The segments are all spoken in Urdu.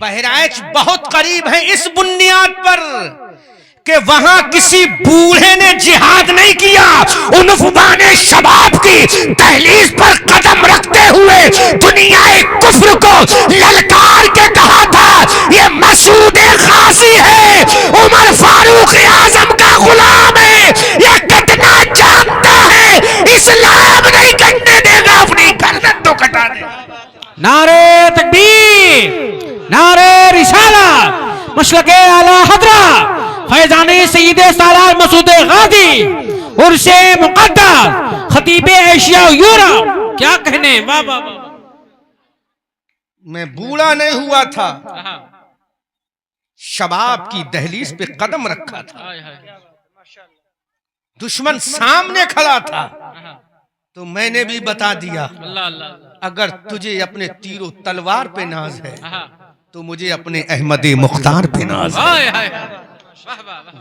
بہرائچ بہت قریب ہے اس بنیاد پر کہ وہاں کسی بوڑھے نے جہاد نہیں کیا. عنفوان شباب کی دہلیز پر قدم رکھتے ہوئے دنیا کفر کو للکار کے کہا تھا یہ مسعود غازی ہے, عمر فاروق اعظم کا غلام ہے, یہ کتنا جانتا ہے اسلام نہیں کٹنے دے گا, اپنی گردن تو کٹا دے. نعرہ تکبیر, نعرہ رسالہ, مسلک اعلی حضرت فیضان سید سالار مسعود غازی عرش مقدس خطیب ایشیا و یورپ. کیا کہنے, واہ واہ واہ. میں بوڑھا نہیں ہوا تھا, شباب کی دہلیز پہ قدم رکھا تھا, دشمن سامنے کھڑا تھا, تو میں نے بھی بتا دیا اگر تجھے اپنے تیر و تلوار پہ ناز ہے تو مجھے اپنے احمد مختار پہ ناز ہے.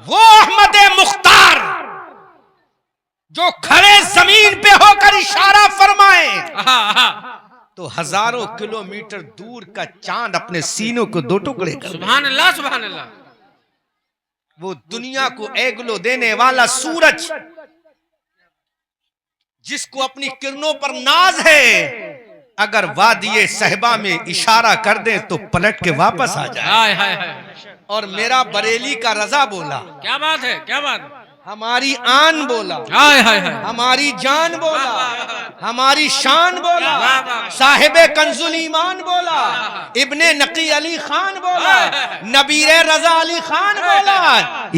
وہ احمد مختار جو کھڑے زمین پہ ہو کر اشارہ فرمائے تو ہزاروں کلومیٹر دور کا چاند اپنے سینوں کو دو ٹکڑے کر. سبحان اللہ, سبحان اللہ. وہ دنیا کو ایگلو دینے والا سورج جس کو اپنی کرنوں پر ناز ہے, اگر وادی صحبا میں اشارہ کر دیں تو پلٹ کے واپس آ جائے. اور میرا بریلی کا رضا بولا, کیا بات ہے, کیا بات ہے. ہماری آن بولا, ہماری جان بولا, ہماری شان بولا, صاحب کنز الایمان بولا, ابن نقی علی خان بولا, نبیر رضا علی خان بولا,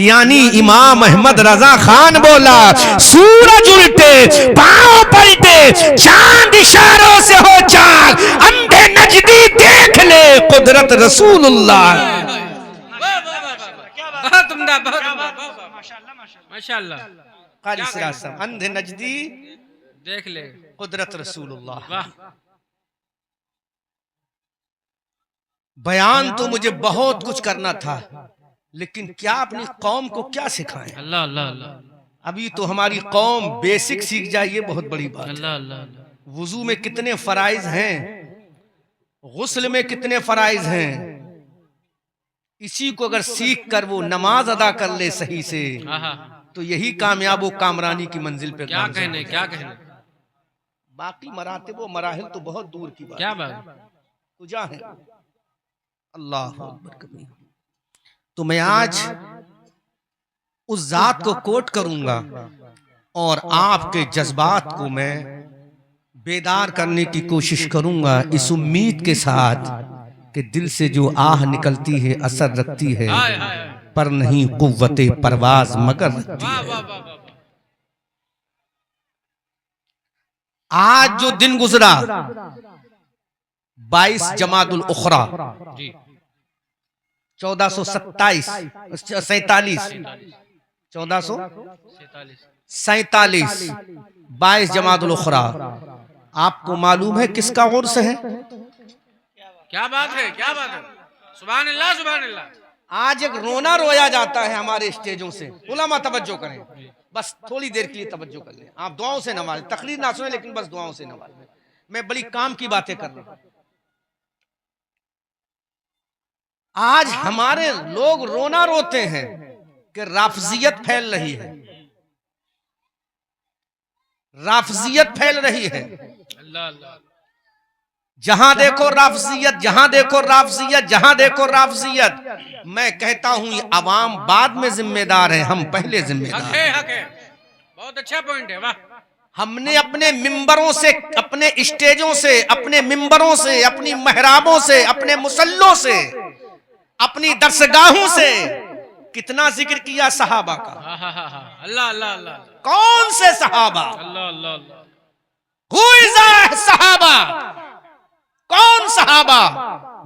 یعنی امام احمد رضا خان بولا. سورج الٹے پاؤں پلٹے چاند اشاروں سے ہو چاک, اندھے نجدی دیکھ لے قدرت رسول اللہ. بہت عمدہ, بہت عمدہ, ماشاءاللہ. قاری سراسم اندھے نجدی دیکھ لے قدرت رسول اللہ. واہ. بیان تو مجھے بہت کچھ کرنا تھا, لیکن کیا اپنی قوم کو کیا سکھائیں. اللہ اللہ اللہ. ابھی تو ہماری قوم بیسک سیکھ جائے, یہ بہت بڑی بات. اللہ اللہ. وضو میں کتنے فرائض ہیں, غسل میں کتنے فرائض ہیں, اسی کو اگر سیکھ کر وہ نماز ادا کر لے صحیح سے تو یہی کامیاب و کامرانی کی منزل پہ. کیا کہنے, کیا کہنے. باقی مراتب و مراحل تو بہت دور کی بات. کیا بات. کجا ہے. اللہ اکبر کبیر. تو میں آج اس ذات کو کوٹ کروں گا اور آپ کے جذبات کو میں بیدار کرنے کی کوشش کروں گا, اس امید کے ساتھ کہ دل سے جو آہ نکلتی ہے اثر رکھتی ہے, پر نہیں قوت پرواز مگر رکھتی ہے. آج جو دن گزرا 22 جمادی الاخری 1447 22 جمادی الاخری, آپ کو معلوم ہے کس کا عرس ہے؟ کیا بات ہے, کیا بات ہے. سبحان اللہ, سبحان اللہ. آج ایک رونا رویا جاتا ہے ہمارے اسٹیجوں سے. علماء توجہ کریں, بس تھوڑی دیر کے لیے توجہ کر لیں. آپ دعاؤں سے نوازیں, تقریر نہ سنیں لیکن بس دعاؤں سے نوازیں. میں بڑی کام کی باتیں کر رہا ہوں. آج ہمارے لوگ رونا روتے ہیں کہ رافضیت پھیل رہی ہے, رافضیت پھیل رہی ہے. اللہ اللہ. جہاں دیکھو رافضیت, جہاں دیکھو رافضیت, جہاں دیکھو رافضیت. میں کہتا ہوں یہ عوام بعد میں ذمہ دار ہیں, ہم پہلے ذمہ دار ہیں. حق ہے. بہت اچھا پوائنٹ ہے. واہ. ہم نے اپنے ممبروں سے, اپنے اسٹیجوں سے, اپنے ممبروں سے, اپنی محرابوں سے, اپنے مصلوں سے, اپنی درسگاہوں سے کتنا ذکر کیا صحابہ کا. اللہ اللہ اللہ. کون سے صحابہ؟ اللہ اللہ اللہ. صحابہ کون صحابہ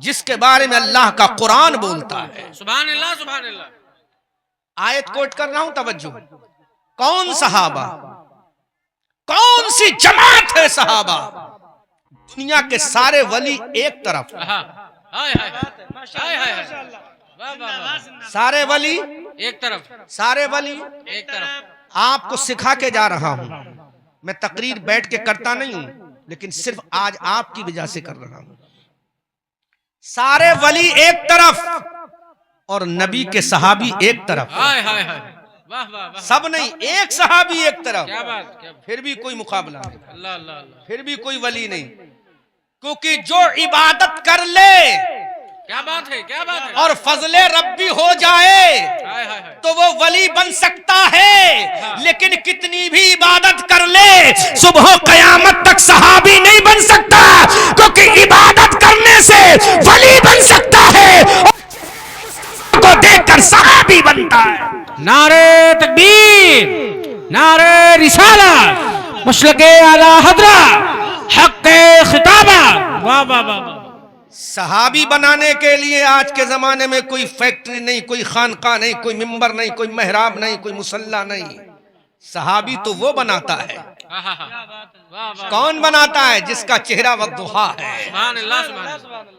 جس کے بارے میں اللہ کا قرآن بولتا ہے. سبحان اللہ, سبحان اللہ. آیت کوٹ کر رہا ہوں, توجہ. کون صحابہ, کون سی جماعت ہے صحابہ. دنیا کے سارے ولی ایک طرف, سارے ولی ایک طرف, سارے ولی ایک طرف. آپ کو سکھا کے جا رہا ہوں. میں تقریر بیٹھ کے کرتا نہیں ہوں, لیکن صرف آج آپ کی وجہ سے کر رہا ہوں. سارے ولی ایک طرف اور نبی کے صحابی ایک طرف، ہائے ہائے ہائے، واہ واہ واہ، سب نہیں، ایک صحابی ایک طرف، کیا بات، کیا بات، پھر بھی کوئی مقابلہ نہیں، اللہ اللہ اللہ، پھر بھی کوئی ولی نہیں، کیونکہ جو عبادت کر لے کیا بات ہے، کیا بات ہے، اور فضل ربی ہو جائے ہائے ہائے ہائے، تو وہ ولی بن سکتا ہے، لیکن کتنی بھی عبادت کر لے صبح و قیامت تک صحابی نہیں بن سکتا، کیونکہ عبادت کرنے سے ولی بن سکتا ہے کو دیکھ کر صحابی بنتا ہے۔ نعرہ تکبیر، نعرہ رسالت، مسلک اعلی حضرت، حق خطابہ، واہ واہ واہ واہ، صحابی بنانے کے لیے آج کے زمانے میں کوئی فیکٹری نہیں، کوئی خانقاہ نہیں، کوئی ممبر نہیں، کوئی محراب نہیں، کوئی مصلی نہیں، صحابی تو وہ بناتا ہے، واہ واہ، کون بناتا ہے؟ جس کا چہرہ والضحیٰ ہے۔ سبحان اللہ، سبحان اللہ،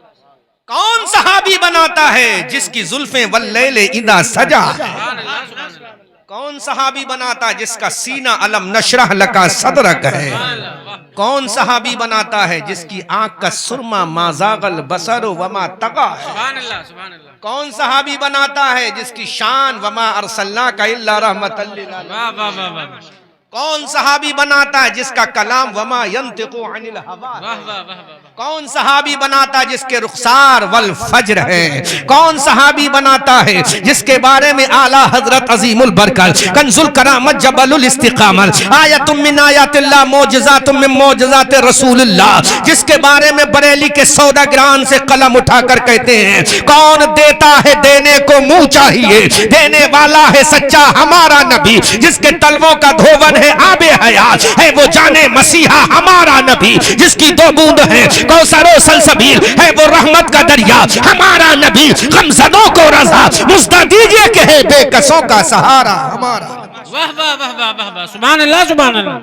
کون صحابی بناتا ہے؟ جس کی زلفیں واللیل اذا سجا ہے۔ سبحان اللہ، سبحان اللہ، کون صحابی بناتا ہے؟ جس کا سینہ علم نشرح لکا صدرک ہے۔ سبحان اللہ، واہ، کون صحابی بناتا ہے؟ جس کی آنکھ کا سرما ما زاغ البصر وما طغى ہے۔ سبحان اللہ، سبحان اللہ، کون صحابی بناتا ہے؟ جس کی شان وما ارسلناک الا رحمۃ للعالمین۔ واہ واہ واہ واہ، کون صحابی بناتا ہے؟ جس کا کلام وما ینطق عن الہوی۔ واہ واہ واہ واہ، کون صحابی بناتا ہے؟ جس کے رخسار والفجر ہے۔ کون صحابی بناتا ہے؟ جس کے بارے میں اعلیٰ حضرت عظیم البرکت کنز الکرامت جبل الاستقامت آیت من آیات اللہ معجزات من معجزات رسول اللہ، جس کے بارے میں بریلی کے سوداگران سے قلم اٹھا کر کہتے ہیں کون دیتا ہے دینے کو منہ چاہیے، دینے والا ہے سچا ہمارا نبی، جس کے تلووں کا دھوون ہے آب حیات، ہے وہ جانے مسیحا ہمارا نبی، جس کی دو بوند ہے کوثر و سلسبیل، ہے وہ رحمت کا دریا ہمارا نبی، غمزدوں کو رضا مژدہ دیجئے کہ ہے بے کسوں کا سہارا ہمارا نبی۔ واہ واہ واہ واہ واہ واہ، سبحان اللہ، سبحان اللہ،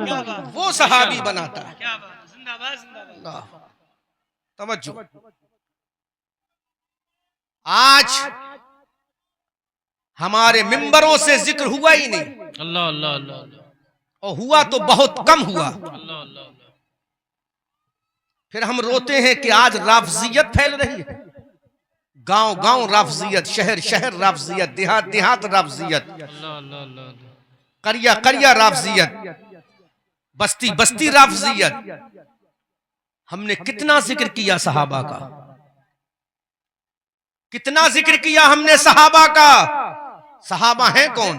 وہ صحابی بناتا ہے۔ اللہ، توجہ، آج ہمارے ممبروں سے ذکر ہوا ہی نہیں، اللہ اللہ اللہ اللہ، اور ہوا تو بہت کم ہوا، اللہ اللہ اللہ، پھر ہم روتے ہیں کہ آج رافضیت پھیل رہی ہے، گاؤں گاؤں رافضیت، شہر شہر رافضیت، دیہات دیہات رافضیت، اللہ اللہ اللہ، قریہ قریہ رافضیت، بستی بستی رافضیت۔ ہم نے کتنا ذکر کیا صحابہ کا، کتنا ذکر کیا ہم نے صحابہ کا، صحابہ ہیں کون؟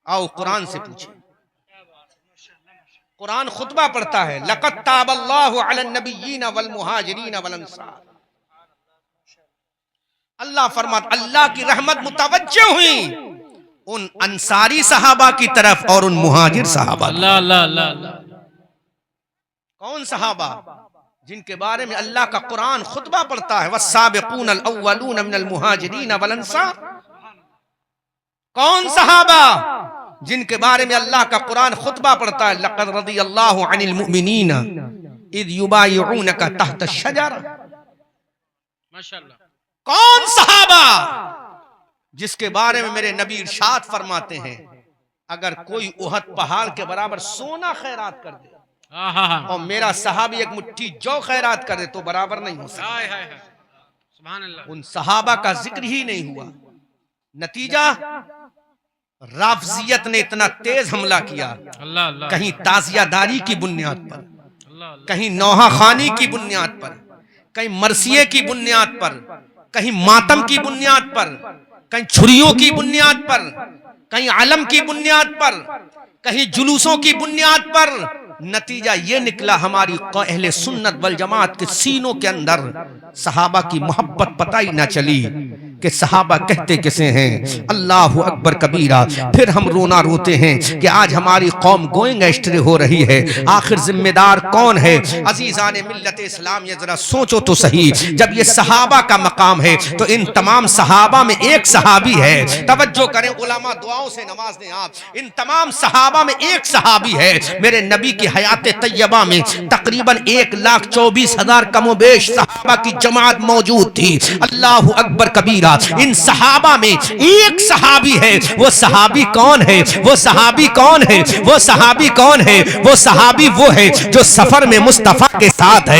آؤ قرآن سے پوچھیں، قرآن خطبہ پڑھتا ہے لَقَدْ تَابَ اللَّهُ عَلَى النَّبِيِّينَ وَالْمُهَاجِرِينَ وَالْأَنصَارِ، اللہ فرماتا اللہ کی رحمت متوجہ ہوئی ان انصاری صحابہ کی طرف اور ان مہاجر صحابہ کی۔ اللہ اللہ اللہ اللہ، کون صحابہ؟ جن کے بارے میں اللہ کا قرآن خطبہ پڑھتا ہے وَالسَّابِقُونَ الْأَوَّلُونَ مِنَ الْمُهَاجِرِينَ وَالْأَنصَارِ۔ کون صحابہ؟ جن کے بارے میں اللہ کا قرآن خطبہ پڑھتا ہے لَقَدْ رَضِيَ اللَّهُ عَنِ الْمُؤْمِنِينَ إِذْ يُبَايِعُونَكَ تَحْتَ الشَّجَرَةِ۔ ماشاءاللہ، کون صحابہ؟ جس کے بارے میں میرے نبی ارشاد فرماتے ہیں اگر کوئی احد پہاڑ کے برابر سونا خیرات کر دے اور میرا صحابی ایک مٹھی جو خیرات کر دے تو برابر نہیں ہو سکتا۔ ہائے ہائے ہائے، سبحان اللہ، ان صحابہ کا ذکر ہی نہیں ہوا، نتیجہ رافضیت نے اتنا تیز حملہ کیا، اللہ اللہ، کہیں تعزیہ داری کی بنیاد پر، اللہ اللہ، کہیں نوحہ خانی کی بنیاد پر، کہیں مرثیے کی بنیاد پر، کہیں ماتم کی بنیاد پر، کہیں چھریوں کی بنیاد پر، کہیں علم کی بنیاد پر، کہیں جلوسوں کی بنیاد پر۔ نتیجہ یہ نکلا ہماری اہل سنت والجماعت کے سینوں کے اندر صحابہ کی محبت پتہ ہی نہ چلی کہ صحابہ کہتے کسے ہیں۔ اللہ اکبر کبیرہ۔ پھر ہم رونا روتے ہیں کہ آج ہماری قوم گوئنگ ایسٹرے ہو رہی ہے، آخر ذمہ دار کون ہے؟ عزیزان ملت اسلام یہ ذرا سوچو تو صحیح، جب یہ صحابہ کا مقام ہے تو ان تمام صحابہ میں ایک صحابی ہے، توجہ کریں علماء دعاؤں سے نواز دیں آپ، ان تمام صحابہ میں ایک صحابی ہے۔ میرے نبی کی حیات طیبہ میں تقریباً 1,24,000 کم و بیش صحابہ کی جماعت موجود تھی۔ اللہ اکبر کبیرہ۔ ان صحابہ میں ایک صحابی ہے، وہ صحابی کون ہے؟ وہ صحابی کون ہے؟ وہ صحابی کون ہے؟ وہ صحابی وہ ہے جو سفر میں مصطفیٰ کے ساتھ ہے،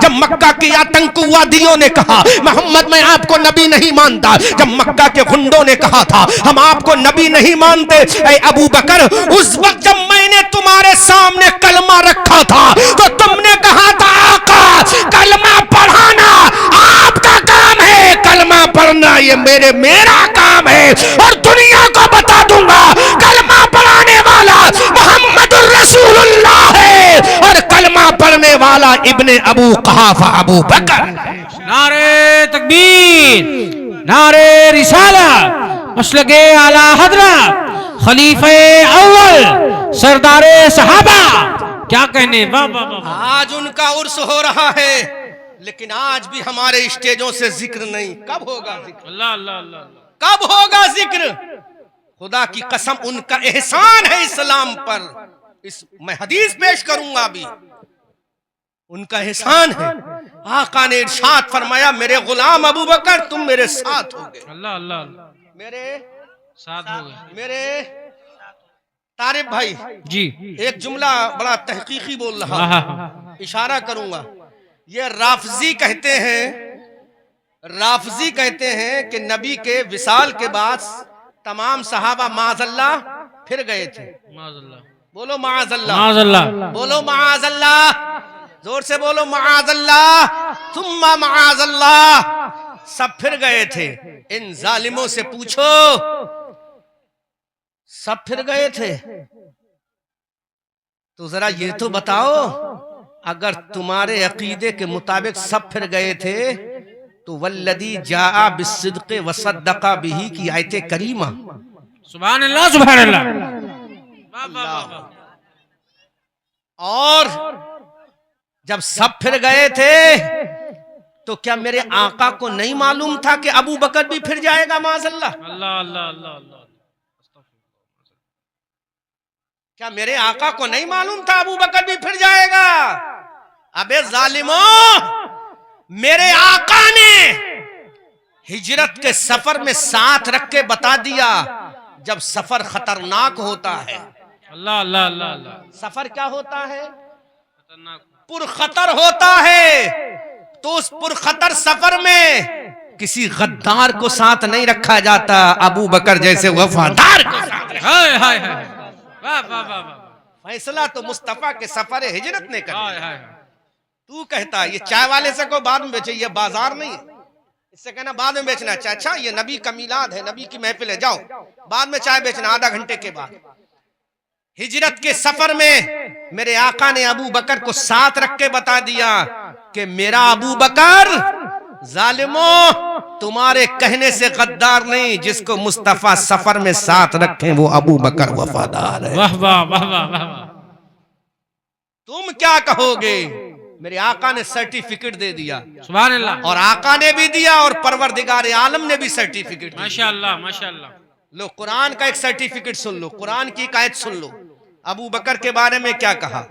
جب مکہ کی آتنکوادیوں نے کہا محمد میں آپ کو نبی نہیں مانتا, جب مکہ کے غنڈوں نے کہا تھا ہم آپ کو نبی نہیں مانتے, اے ابو بکر اس وقت جب میں نے تمہارے سامنے کلمہ رکھا تھا تو تم نے کہا تھا آقا کلمہ پڑھانا آپ کا کام ہے, کلمہ پڑھنا یہ میرا کام ہے, اور دنیا کو بتا دوں گا کلمہ پڑھانے والا محمد الرسول اللہ ہے اور کلمہ پڑھنے والا ابن ابو قحافہ ابو بکر. نعرہ تکبیر, نعرہ رسالہ, مسلک اعلی حضرت خلیفہ اول سردار صحابہ, کیا کہنے. واہ واہ واہ. آج ان کا عرس ہو رہا ہے لیکن آج بھی ہمارے اسٹیجوں سے ذکر نہیں. کب ہوگا ذکر؟ اللہ اللہ اللہ, کب ہوگا ذکر؟ خدا کی قسم ان کا احسان ہے اسلام پر. میں حدیث پیش کروں گا ابھی. ان کا احسان ہے. آقا نے ارشاد فرمایا میرے غلام ابو بکر تم میرے ساتھ ہو گئے. اللہ اللہ اللہ, میرے ساتھ ہو گئے. میرے طارق بھائی جی ایک جملہ بڑا تحقیقی بول رہا ہاں ہوں, ہاں اشارہ کروں گا. یہ رافضی کہتے ہیں کہ نبی کے وصال کے بعد تمام صحابہ معاذ اللہ پھر گئے تھے. معاذ اللہ, بولو معاذ اللہ, معاذ اللہ, بولو معاذ اللہ, زور سے بولو معاذ اللہ ثم معاذ اللہ. سب پھر گئے تھے. ان ظالموں سے پوچھو سب پھر گئے تھے تو ذرا یہ تو بتاؤ اگر تمہارے عقیدے کے مطابق سب پھر گئے تھے تو والذی جاء بالصدق وصدق بہ کی آیت کریمہ. سبحان اللہ سبحان اللہ. واہ واہ واہ. اور جب سب پھر گئے تھے تو کیا میرے آقا کو نہیں معلوم تھا کہ ابو بکر بھی پھر جائے گا معاذ اللہ؟ اللہ اللہ اللہ اللہ. کیا میرے آقا کو نہیں معلوم تھا ابو بکر بھی پھر جائے گا؟ ابے ظالموں, میرے آقا نے ہجرت کے سفر میں ساتھ رکھ کے بتا دیا جب سفر خطرناک ہوتا ہے. اللہ اللہ اللہ اللہ. سفر کیا ہوتا ہے؟ خطرناک, پرخطر ہوتا ہے. تو اس پرخطر سفر میں کسی غدار کو ساتھ نہیں رکھا جاتا, ابو بکر جیسے وفادار کو ساتھ رکھا. ہائے ہائے ہائے. واہ واہ واہ واہ. فیصلہ تو مصطفیٰ کے سفر ہجرت نے کر ہائے دیا. ہائے. تو کہتا یہ چائے والے سے کو بعد میں بیچے, یہ بازار نہیں ہے, اس سے کہنا بعد میں بیچنا ہے. اچھا یہ نبی کا میلاد ہے, نبی کی محفل ہے, جاؤ بعد میں چائے بیچنا آدھا گھنٹے کے بعد. ہجرت کے سفر میں میرے آقا نے ابو بکر کو ساتھ رکھ کے بتا دیا کہ میرا ابو بکر ظالموں تمہارے کہنے سے غدار نہیں, جس کو مصطفیٰ سفر میں ساتھ رکھیں وہ ابو بکر وفادار ہے. واہ واہ واہ واہ واہ. تم کیا کہو گے؟ میرے آقا نے سرٹیفکیٹ دے دیا. سبحان اللہ. اور آقا نے بھی دیا اور پروردگار عالم نے بھی سرٹیفکیٹ دیا. ماشاء اللہ ماشاء اللہ. لو قرآن کا ایک سرٹیفکیٹ سن لو, قرآن کی ایک آیت سن لو. ابو بکر کے بارے میں کیا کہا؟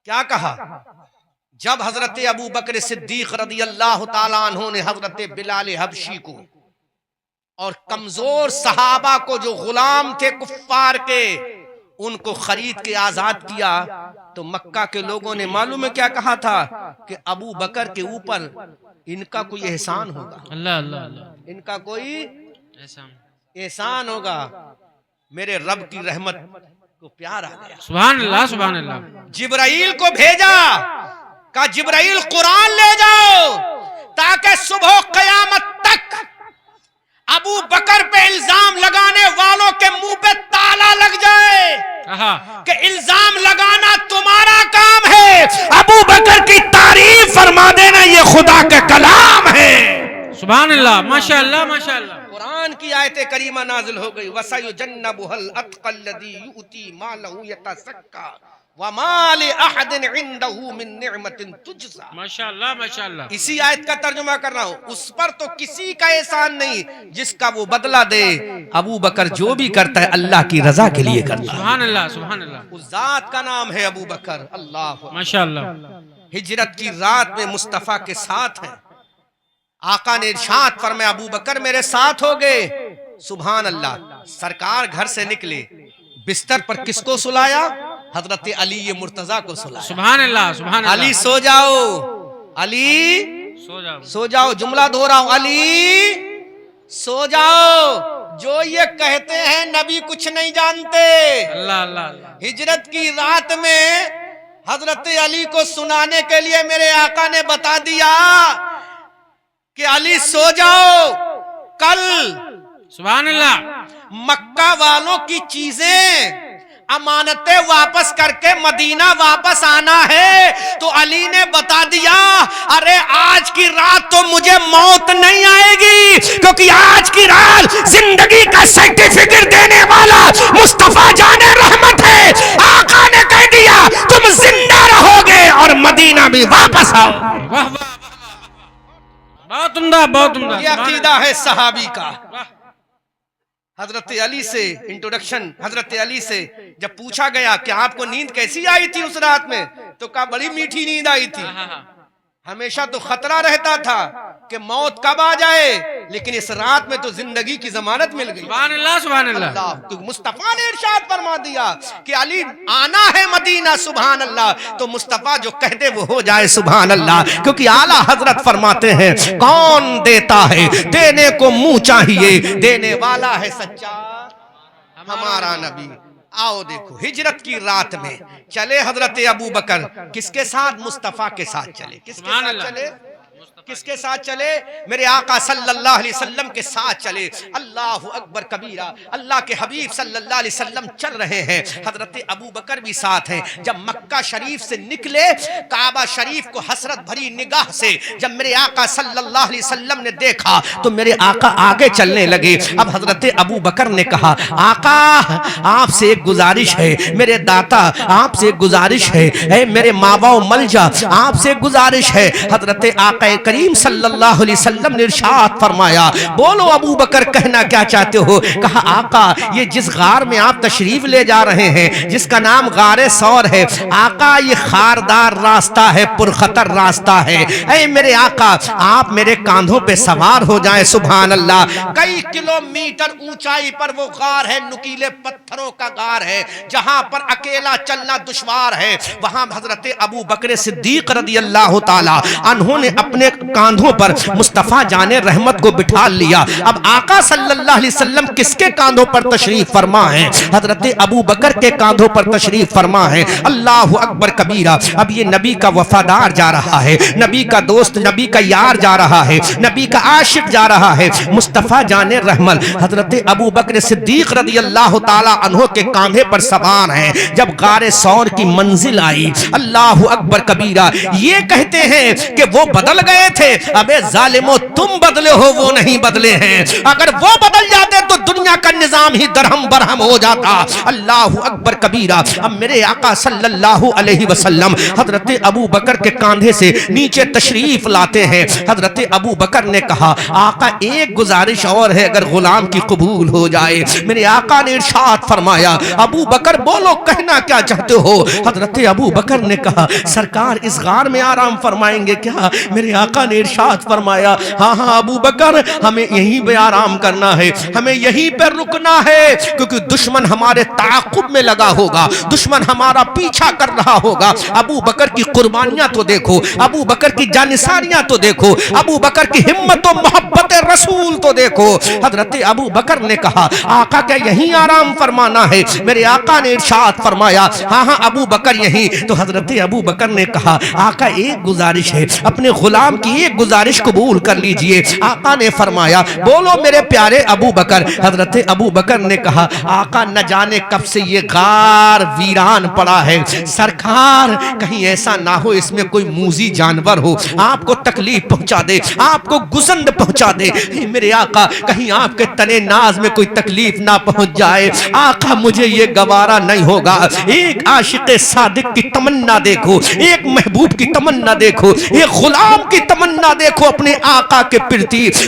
کیا کہا؟ جب حضرت ابو بکر صدیق رضی اللہ تعالیٰ عنہ نے حضرت بلال حبشی کو اور کمزور صحابہ کو جو غلام تھے کفار کے ان کو خرید کے آزاد کیا تو مکہ کے لوگوں نے معلوم ہے کیا کہا تھا کہ ابو بکر کے اوپر ان کا کوئی احسان ہوگا. اللہ اللہ اللہ. ان کا کوئی احسان, احسان ہوگا. میرے رب کی رحمت کو پیار آ گیا. سبحان اللہ سبحان اللہ. جبرائیل کو بھیجا, کہا جبرائیل قرآن لے جاؤ تاکہ صبح قیامت تک ابو بکر پہ الزام لگانے والوں کے منہ پہ تالا لگ جائے کہ الزام لگانا تمہارا کام ہے, ابو بکر کی تعریف فرما دینا یہ خدا کا کلام ہے. سبحان اللہ ماشاء اللہ ماشاء اللہ. قرآن کی آیت کریمہ نازل ہو گئی وَسَيُجَنَّبُهَا الْأَتْقَى الَّذِي يُؤْتِي مَالَهُ يَتَزَكَّى وَمَا لِأَحَدٍ عِندَهُ مِن نِعْمَةٍ تُجْزَى. ماشاء اللہ ماشاء اللہ. اسی آیت کا ترجمہ کر رہا ہوں. اس پر تو کسی کا احسان نہیں جس کا وہ بدلہ دے. ابو بکر جو بھی کرتا ہے اللہ کی رضا کے لیے کرتا ہے. سبحان اللہ سبحان اللہ. اس ذات کا نام ہے ابو بکر. اللہ ماشاء اللہ. ہجرت کی رات میں مصطفیٰ کے ساتھ ہیں. آقا نے ارشاد فرمایا ابو بکر میرے ساتھ ہو گئے. سبحان اللہ. سرکار گھر سے نکلے, بستر پر کس کو سلایا؟ حضرت علی مرتضیٰ کو سلایا. سبحان اللہ سبحان اللہ. علی سو جاؤ، علی سو جاؤ. سو جاؤ. جملہ دہراؤ، علی سو جاؤ. جو یہ کہتے ہیں نبی کچھ نہیں جانتے. اللہ اللہ اللہ. ہجرت کی رات میں حضرت علی کو سنانے کے لیے میرے آقا نے بتا دیا کہ علی سو جاؤ، کل سبحان اللہ. مکہ والوں کی چیزیں امانتیں واپس کر کے مدینہ واپس آنا ہے. تو علی نے بتا دیا ارے آج کی رات تو مجھے موت نہیں آئے گی، کیونکہ آج کی رات زندگی کا سرٹیفکیٹ دینے والا مصطفیٰ جان رحمت ہے. آقا نے کہہ دیا تم زندہ رہو گے اور مدینہ بھی واپس آؤ. واہ واہ. بہت عمدہ بہت عمدہ. یہ عقیدہ ہے صحابی کا. حضرت علی سے انٹروڈکشن. حضرت علی سے جب پوچھا گیا کہ آپ کو نیند کیسی آئی تھی اس رات میں، تو کہا بڑی میٹھی نیند آئی تھی. ہمیشہ تو خطرہ رہتا تھا کہ موت کب آ جائے، لیکن اس رات میں تو زندگی کی ضمانت مل گئی. سبحان اللہ سبحان اللہ. اللہ مصطفیٰ نے ارشاد فرما دیا کہ علی آنا ہے مدینہ. سبحان اللہ. تو مصطفیٰ جو کہہ دے وہ ہو جائے. سبحان اللہ. کیونکہ اعلیٰ حضرت فرماتے ہیں کون دیتا ہے دینے کو منہ چاہیے، دینے والا ہے سچا ہمارا نبی. آؤ دیکھو ہجرت کی رات میں چلے حضرت ابو بکر کس کے ساتھ؟ مصطفیٰ کے ساتھ چلے. کس کے ساتھ چلے؟ کس کے ساتھ چلے؟ میرے آقا صلی اللہ علیہ وسلم کے ساتھ چلے. اللہ اکبر کبیرہ. اللہ کے حبیب صلی اللہ علیہ وسلم چل رہے ہیں، حضرت ابو بکر بھی ساتھ ہیں. جب مکہ شریف سے نکلے، کعبہ شریف کو حسرت بھری نگاہ سے جب میرے آقا صلی اللہ علیہ وسلم نے دیکھا تو میرے آقا آگے چلنے لگے. اب حضرت ابو بکر نے کہا آقا آپ سے ایک گزارش ہے، میرے داتا آپ سے ایک گزارش ہے، اے میرے مابا و ملجا آپ سے ایک گزارش ہے. حضرت آقا کریم صلی اللہ علیہ وسلم نے ارشاد فرمایا بولو ابو بکر کہنا کیا چاہتے ہو؟ کہا آقا یہ جس غار میں آپ تشریف لے جا رہے ہیں جس کا نام غار ثور ہے، آقا یہ خاردار راستہ ہے، پرخطر راستہ ہے. اے میرے آقا آپ میرے کاندھوں پہ سوار ہو جائیں. سبحان اللہ. کئی کلومیٹر اونچائی پر وہ غار ہے، نکیلے پتھروں کا غار ہے جہاں پر اکیلا چلنا دشوار ہے. وہاں حضرت ابو بکر صدیق رضی اللہ تعالی عنہ نے اپنے کاندھوں پر مصطفیٰ جان رحمت کو بٹھا لیا. اب آقا صلی اللہ علیہ وسلم کس کے کاندھوں پر تشریف فرما ہے؟ حضرت ابو بکر کے کاندھوں پر تشریف فرما ہے. اللہ اکبر کبیرہ. اب یہ نبی کا وفادار جا رہا ہے، نبی کا دوست، نبی کا یار جا رہا ہے، نبی کا عاشق جا رہا ہے. مصطفیٰ جان رحمت حضرت ابو بکر صدیق رضی اللہ تعالی عنہ کے کاندھے پر سوار ہیں. جب غار ثور کی منزل آئی، اللہ اکبر کبیرہ، یہ کہتے ہیں کہ وہ بدل گئے تھے. ابے ظالمو تم بدلے ہو، وہ نہیں بدلے ہیں. اگر وہ بدل جاتے تو دنیا کا نظام ہی درہم برہم ہو جاتا. اللہ اکبر کبیرہ. اب میرے آقا صلی اللہ علیہ وسلم حضرت ابو بکر کے کاندھے سے نیچے تشریف لاتے ہیں. حضرت ابو بکر نے کہا آقا ایک گزارش اور ہے، اگر غلام کی قبول ہو جائے. میرے آقا نے ارشاد فرمایا ابو بکر بولو کہنا کیا چاہتے ہو؟ حضرت ابو بکر نے کہا سرکار اس غار میں آرام فرمائیں گے کیا؟ میرے آقا نے ارشاد فرمایا ہاں ہاں ابو بکر ہمیں یہیں پہ آرام کرنا ہے، ہمیں یہیں پہ رکنا ہے، کیونکہ دشمن ہمارے تعاقب میں لگا ہوگا، دشمن ہمارا پیچھا کر رہا ہوگا. ابو بکر کی قربانیاں تو دیکھو، ابو بکر کی جانثاریاں تو دیکھو، ابو بکر کی ہمت و محبت رسول تو دیکھو. حضرت ابو بکر نے کہا آقا کیا یہیں آرام فرمانا ہے؟ میرے آقا نے ارشاد فرمایا ہاں ہاں ابو بکر یہیں. تو حضرت ابو بکر نے کہا آقا ایک گزارش ہے، اپنے غلام کی ایک گزارش قبول کر لیجئے. آقا نے فرمایا بولو میرے پیارے ابو بکر. حضرت ابو بکر نے کہا آقا نہ جانے کب سے یہ غار ویران پڑا ہے، سرکار کہیں ایسا نہ ہو اس میں کوئی موذی جانور ہو، آپ کو تکلیف پہنچا دے، آپ کو گزند پہنچا دے. میرے آقا کہیں آپ کے تنے ناز میں کوئی تکلیف نہ پہنچ جائے. آقا مجھے یہ گوارا نہیں ہوگا. ایک عاشق صادق کی تمنا دیکھو، ایک محبوب کی تمنا دیکھو، ایک غلام کی تمنا دیکھو اپنے آقا کے پرتی.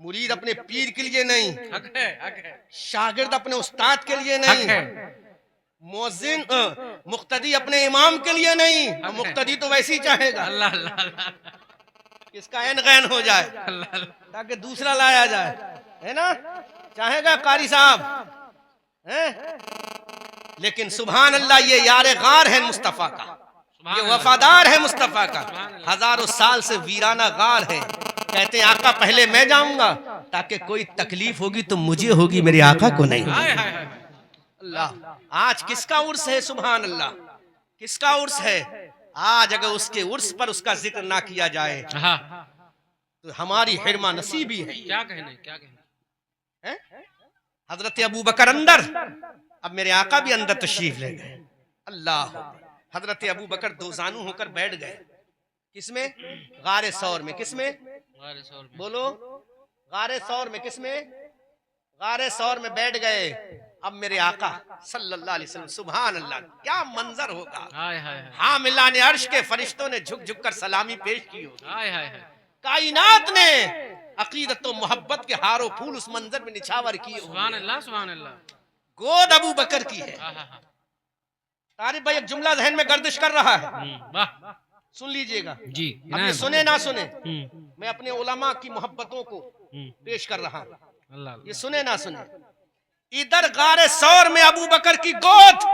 مرید اپنے پیر کے لیے نہیں، حق ہے، حق ہے، شاگرد اپنے استاد کے لیے حق نہیں، ہے، مؤذن مقتدی اپنے امام کے لیے نہیں، مقتدی تو ویسے ہی چاہے گا اللہ اللہ اللہ اس کا عین غین ہو جائے اللہ اللہ، تاکہ دوسرا لایا جائے، ہے نا، چاہے گا قاری صاحب ہیں؟ لیکن سبحان اللہ یہ یار غار ہے مصطفیٰ کا، یہ وفادار ہے مصطفیٰ کا، ہزاروں سال سے ویرانہ غار ہے، کہتے ہیں آقا پہلے میں جاؤں گا تاکہ کوئی تکلیف ہوگی تو مجھے ہوگی، میرے آقا کو نہیں ہوگی۔ ہائے ہائے ہائے، اللہ آج کس کا عرس ہے؟ سبحان اللہ کس کا عرس ہے؟ آج اگر اس کے عرس پر اس کا ذکر نہ کیا جائے ہاں، تو ہماری حرمہ نصیبی ہے۔ کیا کہنے، کیا کہنے، ہیں؟ حضرت ابو بکر اندر، اب میرے آقا بھی اندر تشریف لے گئے، اللہ حضرت ابو بکر دو زانو ہو کر بیٹھ گئے، کس میں؟ غار ثور میں، کس میں؟ بولو، غار ثور میں، کس میں؟ غار ثور میں بیٹھ گئے۔ اب میرے آقا صلی اللہ علیہ وسلم، سبحان اللہ کیا منظر ہوگا، ہائے ہائے ہائے، حاملان عرش کے فرشتوں نے جھک جھک کر سلامی پیش کی ہوگی، ہائے ہائے ہائے، کائنات نے عقیدت و محبت کے ہار و پھول اس منظر میں نچھاور کیے ہوگی۔ سبحان اللہ سبحان اللہ، گود ابو بکر کی ہے۔ ہاں ہاں ہاں، طارق بھائی ایک جملہ ذہن میں گردش کر رہا ہے، واہ، سن لیجئے گا، جی، اب یہ سنے نہ سنے، ہوں، میں اپنے علماء کی محبتوں کو پیش کر رہا ہوں، اللہ یہ سنے نہ سنے۔ ادھر غار ثور میں ابو بکر کی گود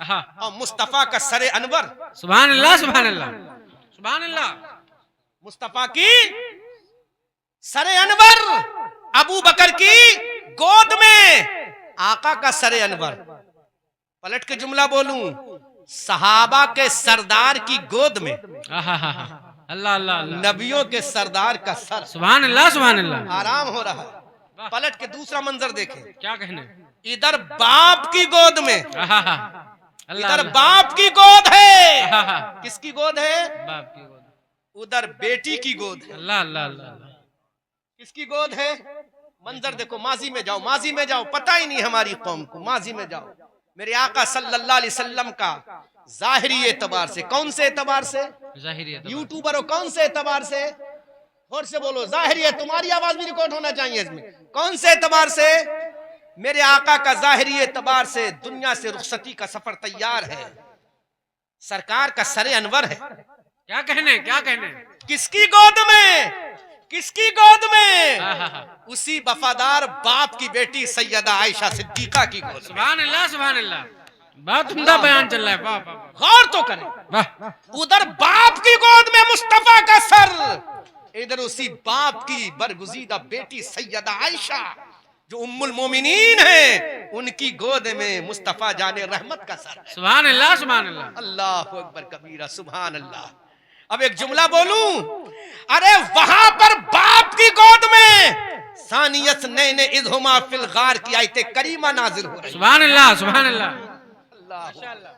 ہاں، اور مصطفیٰ کا سر انور، سبحان اللہ سبحان اللہ سبحان اللہ، مصطفیٰ کی سر انور، ابو بکر کی گود میں آقا کا سر انور۔ پلٹ کے جملہ بولوں، صحابہ کے سردار کی گود میں ہاں ہاں ہاں، اللہ اللہ اللہ، نبیوں کے سردار کا سر، سبحان اللہ سبحان اللہ، آرام ہو رہا ہے۔ پلٹ کے دوسرا منظر دیکھیں، کیا کہنے، ادھر باپ کی گود میں، ہاں ہاں، اللہ ادھر اللہ، باپ کی گود ہے، ہاں ہاں، کس کی گود ہے؟ باپ کی گود، ادھر بیٹی کی گود ہے، اللہ اللہ اللہ اللہ، کس کی گود ہے؟ منظر دیکھو، ماضی میں جاؤ، ماضی میں جاؤ، پتہ ہی نہیں ہماری قوم کو، ماضی میں جاؤ۔ میرے آقا صلی اللہ علیہ وسلم کا ظاہری اعتبار سے، کون سے اعتبار سے؟ ظاہری اعتبار، یوٹیوبر ہو، کون سے اعتبار سے؟ اور سے بولو، ظاہری ہے، تمہاری آواز بھی ریکارڈ ہونا چاہیے اس میں، کون سے اعتبار سے؟ میرے آقا کا ظاہری اعتبار سے دنیا سے رخصتی کا سفر تیار ہے، سرکار کا سر انور ہے، کیا کہنے، کیا کہنے، کس کی گود میں؟ کس کی گود میں؟ ہاں ہاں ہاں، اسی وفادار باپ کی بیٹی سیدہ عائشہ صدیقہ کی گود میں۔ سبحان اللہ سبحان اللہ، بہت عمدہ بیان چل رہا ہے، واہ واہ واہ، غور تو کریں، واہ، ادھر باپ کی گود میں مصطفیٰ کا سر، ادھر اسی باپ کی برگزیدہ بیٹی سیدہ عائشہ جو ام المومنین ہیں، ان کی گود میں مصطفیٰ جان رحمت کا سر ہے۔ سبحان اللہ سبحان اللہ، اللہ اکبر کبیرہ، سبحان اللہ۔ اب ایک جملہ بولوں، ارے وہاں پر باپ کی گود میں ثانیت نین اذ ہما فی الغار کی آیت کریمہ نازل ہو رہی ہے۔ سبحان اللہ سبحان اللہ، اللہ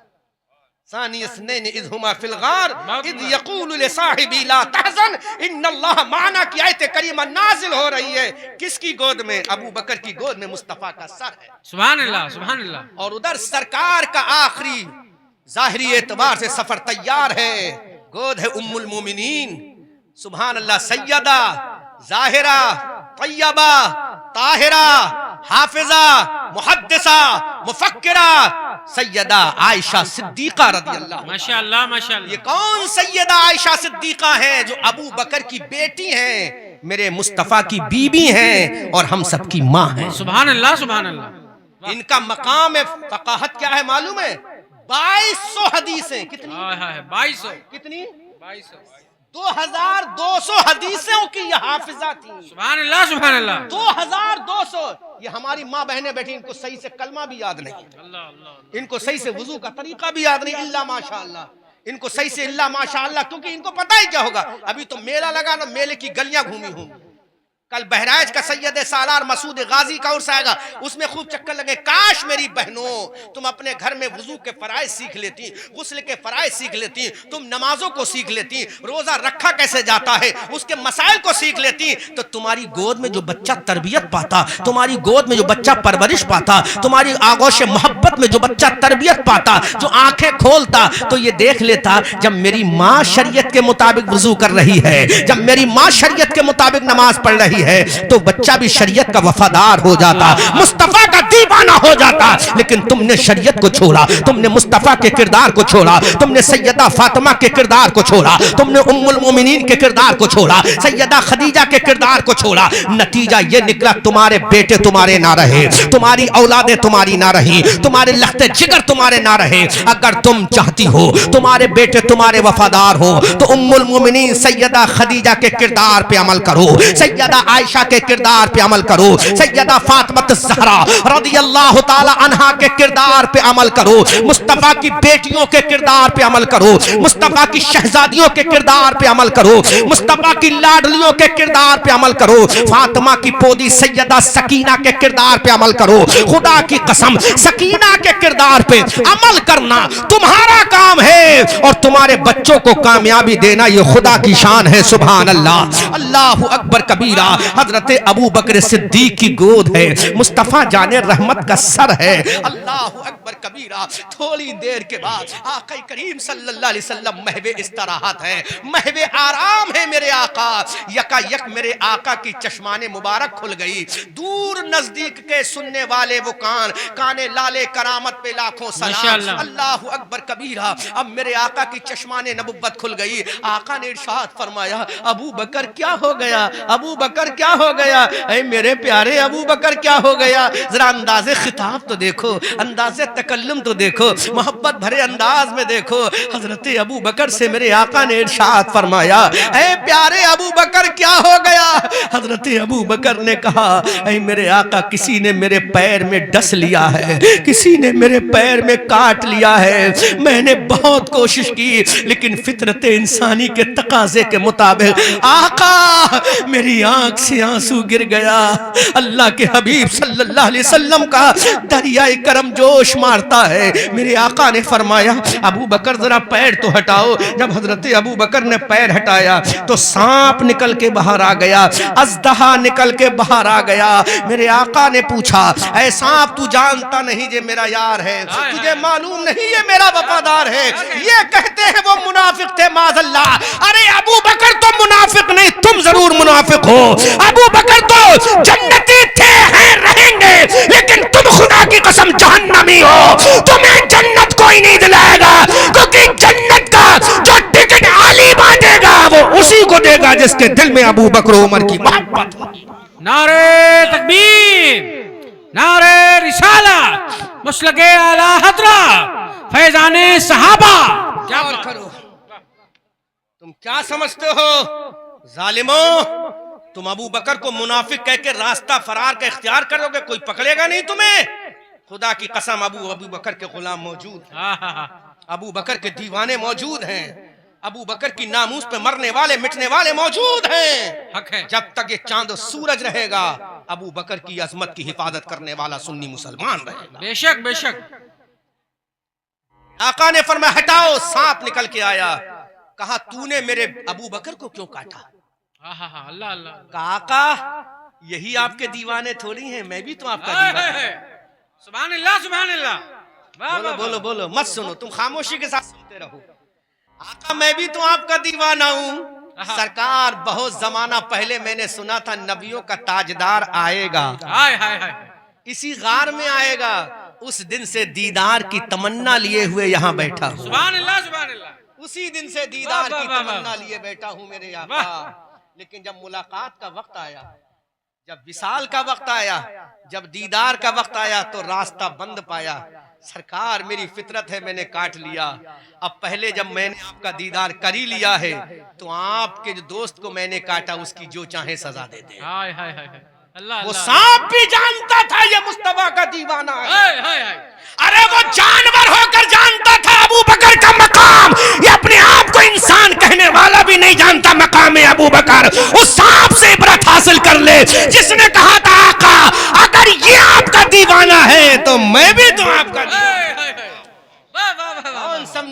ثانی اثنین اذ ہما فی الغار اذ یقول لصاحبی لا تحزن ان اللہ معنا کی آیت کریمہ نازل ہو رہی ہے، کس کی گود میں؟ ابو بکر کی گود میں مصطفیٰ کا سر ہے، سبحان اللہ سبحان اللہ، اور ادھر سرکار کا آخری ظاہری اعتبار سے سفر تیار ہے، گود ہے ام المومنین، سبحان اللہ، سیدہ ظاہرہ طیبہ طاہرہ حافظہ محدثہ مفکرہ سیدہ عائشہ صدیقہ رضی اللہ عنہا۔ ماشاءاللہ ماشاءاللہ، یہ کون سیدہ عائشہ صدیقہ ہیں؟ جو ابو بکر کی بیٹی ہیں، میرے مصطفیٰ کی بیوی ہیں، اور ہم سب کی ماں ہیں۔ سبحان اللہ سبحان اللہ، ان کا مقام فقاہت کیا ہے معلوم ہے؟ 2200 حدیثیں، کتنی؟ ہائے ہائے، 2200، کتنی؟ 2200، 2200 حدیثوں کی یہ حافظہ تھیں، سبحان اللہ سبحان اللہ، 2200۔ یہ ہماری ماں بہنیں بیٹھی، ان کو صحیح سے کلمہ بھی یاد نہیں، اللہ اللہ، ان کو صحیح سے وضو کا طریقہ بھی یاد نہیں، اللہ ماشاءاللہ، ان کو صحیح سے اللہ ماشاءاللہ، کیونکہ ان کو پتہ ہی کیا ہوگا، ابھی تو میلہ لگا نا، میلے کی گلیاں گھومی ہوں، کل بہرائچ کا سید سالار مسعود غازی کا عرس آئے گا، اس میں خوب چکر لگے، کاش میری بہنوں تم اپنے گھر میں وضو کے فرائض سیکھ لیتی، غسل کے فرائض سیکھ لیتی، تم نمازوں کو سیکھ لیتی، روزہ رکھا کیسے جاتا ہے اس کے مسائل کو سیکھ لیتی، تو تمہاری گود میں جو بچہ تربیت پاتا، تمہاری گود میں جو بچہ پرورش پاتا، تمہاری آغوش محبت میں جو بچہ تربیت پاتا، جو آنکھیں کھولتا، تو یہ دیکھ لیتا جب میری ماں شریعت کے مطابق وضو کر رہی ہے، جب میری ماں شریعت کے مطابق نماز پڑھ رہی ہوتی ہے تو بچہ بھی شریعت کا وفادار ہو جاتا, مصطفیٰ کا دیوانہ ہو جاتا. لیکن تم نے شریعت کو چھوڑا, تم نے مصطفیٰ کے کردار کو چھوڑا, تم نے سیدہ فاطمہ کے کردار کو چھوڑا, تم نے ام المومنین کے کردار کو چھوڑا, سیدہ خدیجہ کے کردار کو چھوڑا. نتیجہ یہ نکلا تمہارے بیٹے تمہارے نہ رہے, تمہاری اولادیں تمہاری نہ رہی, تمہارے لخت جگر تمہارے نہ رہے. اگر تم چاہتی ہو تمہارے بیٹے تمہارے وفادار ہو تو ام المومنین سیدہ خدیجہ کے کردار پہ عمل کرو, سیدہ عائشہ کے کردار پہ عمل کرو, سیدہ فاطمہ الزہرا رضی اللہ تعالی عنہا کے کردار پہ عمل کرو, مصطفیٰ کی بیٹیوں کے کردار پہ عمل کرو, مصطفیٰ کی شہزادیوں کے کردار پہ عمل کرو, مصطفیٰ کی لاڈلیوں کے کردار پہ عمل کرو, فاطمہ کی پودی سیدہ سکینہ کے کردار پہ عمل کرو. خدا کی قسم سکینہ کے کردار پہ عمل کرنا تمہارا کام ہے, اور تمہارے بچوں کو کامیابی دینا یہ خدا کی شان ہے. سبحان اللہ, اللہ اکبر کبیرہ. حضرت ابو بکر صدیق کی گود ہے, مصطفیٰ جان رحمت کا سر ہے. اللہ اکبر کبیرہ. تھوڑی دیر کے بعد آقا کریم صلی اللہ علیہ وسلم محو استراحت ہے, محو آرام ہے میرے آقا. یکا یک میرے آقا کی چشمان مبارک کھل گئی. دور نزدیک کے سننے والے وہ کان لالے کرامت پہ لاکھوں سلام. اللہ اکبر کبیرہ. اب میرے آقا کی چشمان نبوت کھل گئی. آقا نے ارشاد فرمایا, ابو بکر کیا ہو گیا, ابو بکر کیا ہو گیا, اے میرے پیارے ابو بکر کیا ہو گیا. ذرا انداز خطاب تو دیکھو, انداز تکلم تو دیکھو, محبت بھرے انداز میں دیکھو. حضرت ابو بکر سے میرے آقا نے ارشاد فرمایا, اے پیارے ابو بکر کیا ہو گیا. حضرت ابو بکر نے کہا, اے میرے آقا کسی نے میرے پیر میں ڈس لیا ہے, کسی نے میرے پیر میں کاٹ لیا ہے. میں نے بہت کوشش کی لیکن فطرت انسانی کے تقاضے کے مطابق آقا میری آنکھ سے آنسو گر گیا. اللہ کے حبیب صلی اللہ علیہ وسلم کا دریائے کرم جوش مارتا ہے. میرے آقا نے فرمایا, ابو بکر ذرا پیر تو ہٹاؤ. جب حضرت ابو بکر نے پیر ہٹایا تو سانپ نکل کے باہر آ گیا, اژدہا نکل کے باہر آ گیا. میرے آقا نے پوچھا, اے سانپ تو جانتا نہیں یہ میرا یار ہے, تجھے معلوم نہیں یہ میرا وفادار ہے. یہ کہتے ہیں وہ منافق تھے معاذ اللہ. ارے ابو بکر تو منافق نہیں, تم ضرور منافق ہو. ابو بکر تو جنتی تھے, ہیں, رہیں گے, لیکن تم خدا کی قسم جہنمی ہو. تمہیں جنت کوئی نہیں دلائے گا, کیونکہ جنت کا جو ٹکٹ علی بانٹے گا وہ اسی کو دے گا جس کے دل میں ابو بکر و عمر کی محبت ہو. نعرہ تکبیر, نعرہ رسالت, مسلک اعلی حضرت, فیضان صحابہ. کیا کرو, تم کیا سمجھتے ہو ظالموں؟ تم ابو بکر کو منافق کہہ کے راستہ فرار کا اختیار کرو گے, کوئی پکڑے گا نہیں تمہیں. خدا کی قسم ابو بکر کے غلام موجود ہیں, ابو بکر کے دیوانے موجود ہیں, ابو بکر کی ناموس پہ مرنے والے مٹنے والے موجود ہیں. جب تک یہ چاند و سورج رہے گا ابو بکر کی عظمت کی حفاظت کرنے والا سنی مسلمان رہے گا. بے شک بے شک. آقا نے فرمایا, ہٹاؤ. سانپ نکل کے آیا. کہا, تو نے میرے ابو بکر کو کیوں کاٹا؟ اللہ اللہ. کہا, آقا یہی آپ کے دیوانے تھوڑی ہیں, میں بھی تو آپ کا دیوانہ. سبحان اللہ سبحان اللہ. بولو بولو بولو, مت سنو, تم خاموشی کے ساتھ سنتے رہو. آقا میں بھی تو آپ کا دیوانہ ہوں. سرکار بہت زمانہ پہلے میں نے سنا تھا نبیوں کا تاجدار آئے گا, اسی غار میں آئے گا. اس دن سے دیدار کی تمنا لیے ہوئے یہاں بیٹھا ہوں. سبحان اللہ سبحان اللہ. اسی دن سے دیدار کی تمنا لیے بیٹھا ہوں میرے آقا. لیکن جب ملاقات کا وقت آیا, جب وصال کا وقت آیا, جب دیدار کا وقت آیا تو راستہ بند پایا. سرکار میری فطرت ہے, میں نے کاٹ لیا. اب پہلے جب میں نے آپ کا دیدار کر ہی لیا ہے تو آپ کے جو دوست کو میں نے کاٹا, اس کی جو چاہے سزا دے دیں. وہ سانپ بھی جانتا تھا یہ مصطفیٰ کا دیوانہ ہے. ارے وہ جانور ہو کر جانتا تھا ابو بکر کا مقام. یہ اپنے آپ کو انسان کہنے والا بھی نہیں جانتا مقام ابو بکر. اس سانپ سے عبرت حاصل کر لے جس نے کہا تھا, آقا اگر یہ آپ کا دیوانہ ہے تو میں بھی تو آپ کا دیوانہ. کون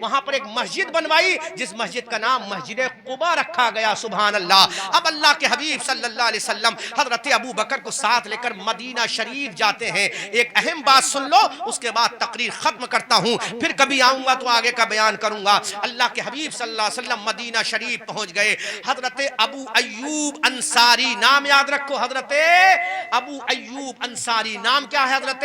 وہاں پر ایک مسجد بنوائی جس مسجد کا نام مسجد قباء رکھا گیا. سبحان اللہ. اب اللہ کے حبیب صلی اللہ علیہ وسلم حضرت ابو بکر کو ساتھ لے کر مدینہ شریف جاتے ہیں. ایک اہم بات سن لو, اس کے بعد تقریر ختم کرتا ہوں, پھر کبھی آؤں گا تو آگے کا بیان کروں گا. اللہ کے حبیب صلی اللہ علیہ وسلم مدینہ شریف پہنچ گئے. حضرت ابو ایوب انصاری, نام یاد رکھو, حضرت ابو ایوب انصاری. نام کیا ہے؟ حضرت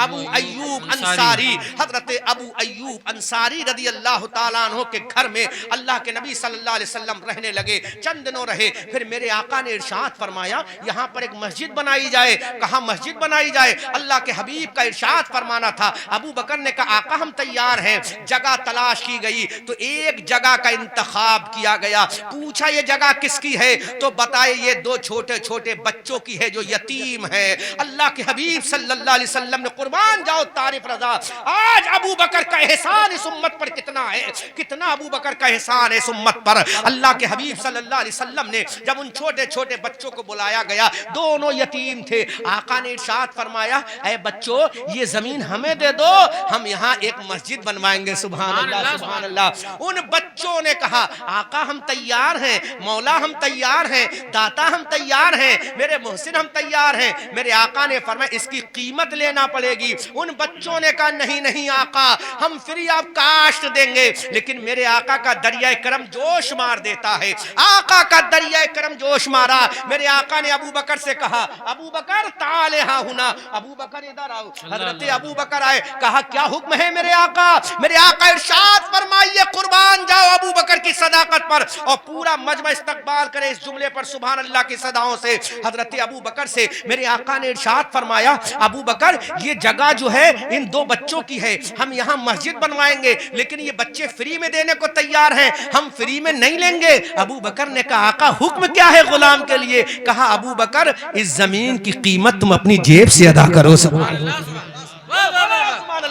ابو ایوب انصاری. حضرت ابو ایوب انصاری رضی اللہ تعالیٰ عنہ کے گھر میں اللہ کے نبی صلی اللہ علیہ وسلم رہنے لگے. چند دنوں رہے, پھر میرے آقا نے ارشاد فرمایا یہاں پر ایک مسجد بنائی جائے. کہاں مسجد بنائی جائے؟ اللہ کے حبیب کا ارشاد فرمانا تھا. ابو بکر نے کہا آقا ہم تیار ہیں. جگہ تلاش کی گئی تو ایک جگہ کا انتخاب کیا گیا. پوچھا یہ جگہ کس کی ہے؟ تو بتائے یہ دو چھوٹے چھوٹے بچوں کی ہے جو یتیم ہے. اللہ کے حبیب صلی اللہ علیہ وسلم نے قربان جاؤ تعریف رضا, آج ابو بکر کا احسان اس امت پر کتنا ہے, کتنا ابو بکر کا احسان ہے اس امت پر. اللہ کے حبیب صلی اللہ علیہ وسلم نے جب ان چھوٹے چھوٹے بچوں کو بلایا گیا, دونوں یتیم تھے. آقا نے ارشاد فرمایا اے بچوں یہ زمین ہمیں دے دو, ہم یہاں ایک مسجد بنوائیں گے. سبحان اللہ, سبحان اللہ. ان بچوں نے کہا آقا ہم تیار ہیں, مولا ہم تیار ہیں, داتا ہم تیار ہیں, میرے محسن ہم تیار ہیں. میرے آقا نے فرمایا اس کی قیمت لینا پڑے گی. ان بچوں نے کہا نہیں نہیں آقا ہم فری آف کاسٹ دیں گے. لیکن میرے آقا کا دریائے کرم جوش مار دیتا ہے. آقا کا دریائے کرم جوش مارا. میرے آقا نے ابو بکر سے کہا ابو بکر تعال ہاں ہونا, ابو بکر ادھر آؤ. حضرت ابو بکر آئے, کہا کیا حکم ہے میرے آقا؟ میرے آقا ارشاد فرمائیے قربان جاؤ ابو بکر کی صداقت پر. اور پورا مجمع استقبال کرے اس جملے پر سبحان اللہ کی صداؤں سے. حضرت ابو بکر سے میرے آقا نے ارشاد فرمایا ابو بکر یہ جگہ جو ہے ان دو بچوں کی ہے, ہم یہاں مسجد بنوائیں گے لیکن یہ بچے فری میں دینے کو تیار ہیں, ہم فری میں نہیں لیں گے. ابو بکر نے کہا آقا حکم کیا ہے غلام کے لیے؟ کہا ابو بکر اس زمین کی قیمت تم اپنی جیب سے ادا کرو. سبحان اللہ, سبحان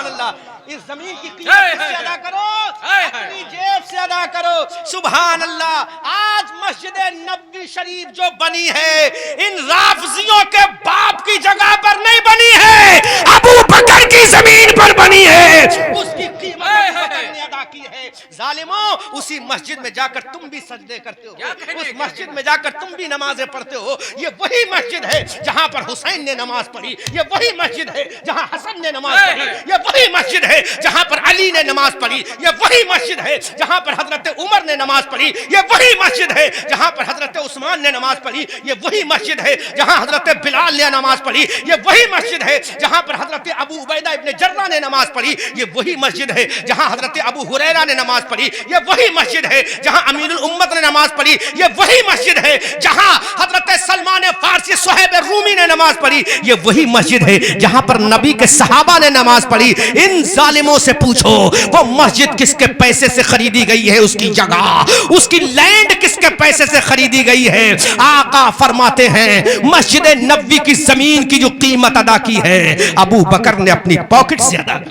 اللہ. اس زمین کی قیمت سے ادا کرو, اپنی جیب سے ادا کرو. سبحان اللہ. آج مسجد نبوی شریف جو بنی ہے ان رافضیوں کے باپ کی جگہ پر نہیں بنی ہے, ابو بکر کی زمین پر بنی ہے. اس کی قیمت ابو بکر نے ادا کی ہے. ظالموں اسی مسجد میں جا کر تم بھی سجدے کرتے ہو, اس مسجد میں جا کر تم بھی نمازیں پڑھتے ہو. یہ وہی مسجد ہے جہاں پر حسین نے نماز پڑھی, یہ وہی مسجد ہے جہاں حسن نے نماز پڑھی, یہ وہی مسجد ہے جہاں پر علی نے نماز پڑھی, یہ وہی مسجد ہے جہاں پر حضرت عمر نے نماز پڑھی, یہ وہی مسجد ہے جہاں پر حضرت عثمان نے نماز پڑھی, یہ وہی مسجد ہے جہاں حضرت بلال نے نماز پڑھی, یہ وہی مسجد ہے جہاں پر حضرت ابو عبیدہ ابن جرہ نے نماز پڑھی, یہ وہی مسجد ہے جہاں حضرت ابو ہریرہ نے نماز پڑھی, یہ وہی مسجد ہے جہاں امیر الامت نے نماز پڑھی, یہ وہی مسجد ہے جہاں حضرت سلمان فارسی صہیب رومی نے نماز پڑھی, یہ وہی مسجد ہے جہاں پر نبی کے صحابہ نے نماز پڑھی. ان ظالموں سے پوچھو وہ مسجد کس کے پیسے سے خریدی گئی ہے, اس کی جگہ اس کی لینڈ کس کے پیسے سے خریدی گئی ہے؟ آقا فرماتے ہیں مسجد نبوی کی زمین کی جو قیمت ادا کی ہے ابو بکر نے اپنی پاکٹ سے ادا کی.